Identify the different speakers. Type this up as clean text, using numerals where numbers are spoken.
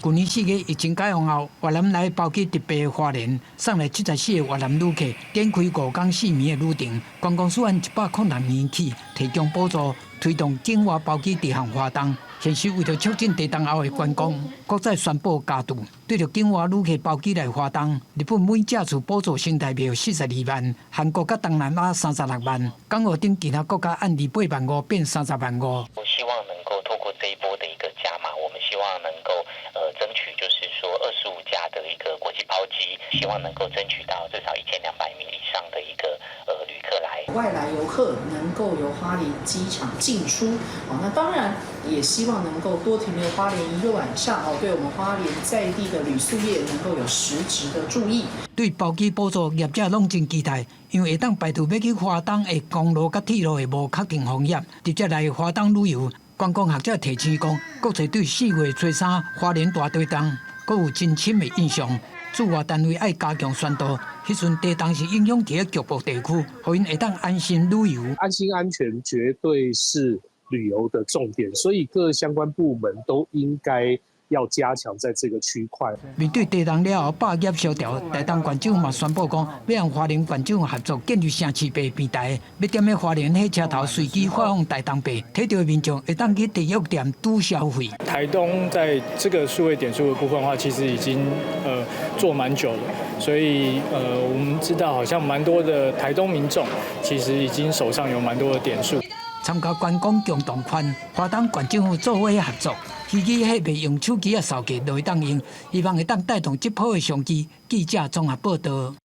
Speaker 1: 去年4月疫情解封后，越南来包机特别花莲，送来74个越南旅客，展开5天4暝的旅程。观光署按106年起提供补助，推动境外包机直航花东。现时为了促进地东后的观光，国再宣布加注，对着境外旅客包机来花东，日本每架次补助新台币42万，韩国甲东南亚36万，港澳等其他国家按28万5变30万5。
Speaker 2: 我希望能够透过这一波的一个加码，我们希望能够争取就是说25架的一个国际包机，希望能够争取到至少1200名以上的一个旅客来。
Speaker 3: 外来游客能够由花莲机场进出，那当然也希望能够多停留花莲1个晚上，对我们花莲在地的旅宿业能够有实质的注意。
Speaker 1: 对包机补助，业者拢真期待，因为会当排除要去花东的公路甲铁路的无确定风险，直接来花东旅游。观光学者提醒讲，国际对4月初3花莲大地震，阁有真深的印象。驻外单位爱加强宣导，迄阵地震是影响伫局部地区，互因会当安心旅游。
Speaker 4: 安心安全绝对是旅游的重点，所以各相关部门都应该要加强在这个区块。
Speaker 1: 面对地震了后百业萧条，台东县政府嘛宣布讲，要和花莲县政府合作建立城市北平台，要踮咧花莲火车头随机发放台东北，睇到的民众会当去地药店拄消费。
Speaker 5: 台东在这个数位点数的部分的话，其实已经做蛮久了，所以我们知道好像蛮多的台东民众其实已经手上有蛮多的点数。
Speaker 1: 参加观光共同款，花东县政府做伙合作，飞机迄袂用手机啊扫价，就会当用，希望会当带动这波的商机。记者综合报道。